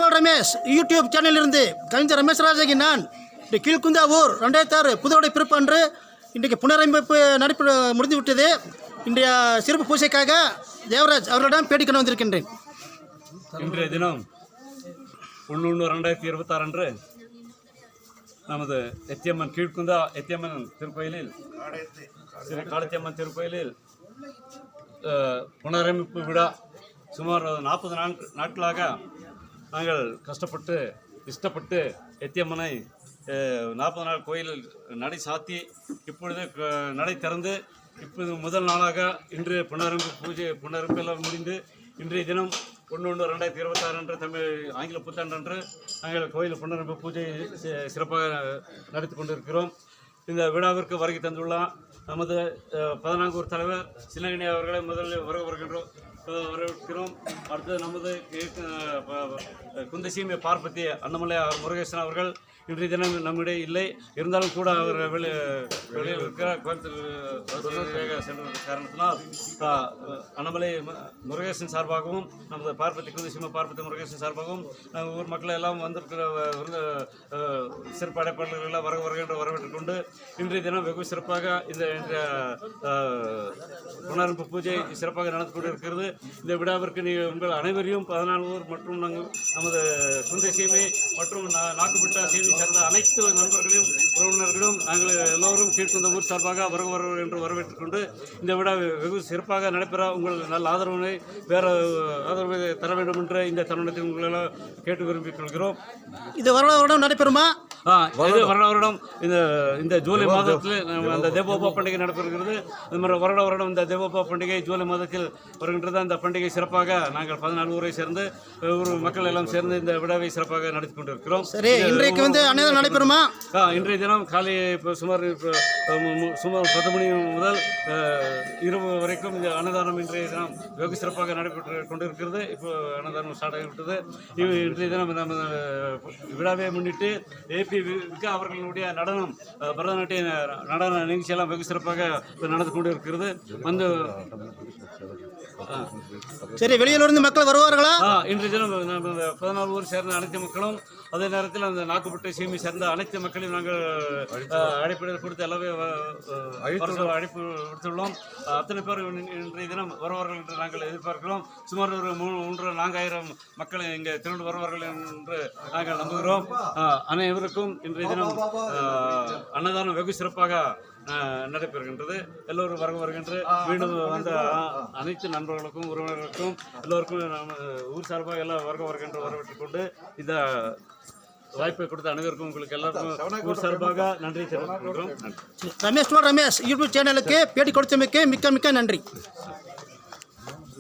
Twelve Ramesh YouTube சேனலிலிருந்து கவிஞர் ரமேஷ் ராஜகி நான் இந்த கீழ்குந்தாவூர் 2006 புதுவடை பிறப்பு அன்று இன்றைக்கு புனரமைப்பு நடைபெற முடிந்து விட்டது. இன்றைய சிறப்பு பூஜைக்காக தேவராஜ் அவர்களிடம் பேட்டிக்கொண்டு வந்திருக்கின்றேன். இன்றைய தினம் 1/1/2026 அன்று நமது எத்தியம்மன் கீழ்குந்தா எத்தியம்மன் திருக்கோயிலில் ஸ்ரீ காளத்தியம்மன் திருக்கோயிலில் புனரமைப்பு விழா சுமார் 40 நாட்களாக நாங்கள் கஷ்டப்பட்டு இஷ்டப்பட்டு எத்தியம்மனை 40 நாள் கோயிலில் நடை சாத்தி இப்பொழுது நடை திறந்து இப்போது முதல் நாளாக இன்று புனரமைப்பு எல்லாம் முடிந்து இன்றைய தினம் 1/1/2026 அன்று தமிழ் ஆங்கில புத்தாண்டு அன்று நாங்கள் கோயில் புனரமைப்பு பூஜை சிறப்பாக நடத்தி கொண்டிருக்கிறோம். இந்த விழாவிற்கு வருகை தந்துள்ளார் நமது 14 தலைவர் சின்னகணி அவர்களை முதலில் வரவேற்கிறோம். அடுத்தது நமது குந்தசீமை பார்ப்பத்தி அண்ணாமலை முருகேசன் அவர்கள் இன்றைய தினம் நம்மிடையே இல்லை, இருந்தாலும் கூட அவர் வெளியில் இருக்கிற கோயம்புத்தூர் சென்ற காரணத்தினால் அண்ணாமலை முருகேசன் சார்பாகவும் நமது குந்தசீமை பார்ப்பத்தி முருகேசன் சார்பாகவும் ஊர் மக்களை எல்லாம் வந்திருக்கிற சிறப்பு அடைப்பாளர்களெல்லாம் வரவேற்றுக் கொண்டு இன்றைய தினம் வெகு சிறப்பாக இந்த புனரமைப்பு பூஜை சிறப்பாக நடந்து கொண்டிருக்கிறது. இந்த விழாவிற்கு உங்கள் அனைவரையும் 14 ஊர் மற்றும் நமது குந்தசீமை மற்றும் நாக்குப்பிட்டா செய்தி சேர்ந்த அனைத்து நண்பர்களையும் உறவினர்களும் நாங்கள் எல்லோரும் கீழ்குந்த ஊர் சார்பாக வருவர் என்று வரவேற்றுக் கொண்டு இந்த விழா வெகு சிறப்பாக நடைபெற உங்கள் நல்ல ஆதரவினை ஆதரவை தர வேண்டும் என்ற இந்த தருணத்தை உங்களெல்லாம் கேட்டு விரும்பிக் கொள்கிறோம். இது வருடம் நடைபெறுமா? வருடம் இந்த ஜூலை மாதத்தில் அந்த தேவோபா பண்டிகை நடைபெறுகிறது. அது மாதிரி வருடம் இந்த தேவோபா பண்டிகை ஜூலை மாதத்தில் வருகின்றது. அந்த பண்டிகை சிறப்பாக நாங்கள் 14 ஊரை சேர்ந்து ஊர் மக்கள் எல்லாம் சேர்ந்து இந்த விழாவை சிறப்பாக நடத்தி கொண்டிருக்கிறோம். சரி, இன்றைக்கு அன்னதானம் நடைபெறுமா? இன்றைய தினம் காலை சுமார் 10 மணி முதல் இரவு வரைக்கும் இந்த அன்னதானம் இன்றைய தினம் வெகு சிறப்பாக நடைபெற்று கொண்டிருக்கிறது. இப்போ அன்னதானம் ஸ்டார்ட் ஆகிவிட்டது. இன்றைய தினம் நம்ம விழாவை முன்னிட்டு அவர்களுடைய நடனம் பரதநாட்டிய நடன நிகழ்ச்சியெல்லாம் வெகு சிறப்பாக நடந்து கொண்டு இருக்கிறது. சரி, வெளியிலிருந்து மக்கள் வருவார்களா? இன்றைய தினம் 14 ஊர் சேர்ந்த அனைத்து மக்களும், அதே நேரத்தில் அந்த நாக்குப்பட்டை சீமை சேர்ந்த அனைத்து மக்களையும் நாங்கள் அழைப்பு கொடுத்து எல்லாமே அழைப்பு விடுத்துள்ளோம். அத்தனை பேர் இன்றைய தினம் வருவார்கள் என்று நாங்கள் எதிர்பார்க்கிறோம். சுமார் ஒரு 3,000-4,000 மக்கள் இங்கே திரண்டு வருவார்கள் என்று நாங்கள் நம்புகிறோம். அனைவருக்கும் இன்றைய தினம் அன்னதானம் வெகு சிறப்பாக நடைபெறுகின்றது. எல்லோரும் வருகின்ற மீண்டும் வந்த அனைத்து நண்பர்களுக்கும் உறவினர்களுக்கும் எல்லோருக்கும் ஊர் சார்பாக எல்லாம் வரவேற்றுக் கொண்டு இந்த வாய்ப்பை கொடுத்த அனைவருக்கும் உங்களுக்கு எல்லாருக்கும் ஊர் சார்பாக நன்றி தெரிவித்துக் கொள்கிறோம். ரமேஷ் யூடியூப் சேனலுக்கு பேட்டி கொடுத்தமைக்கு மிக்க நன்றி.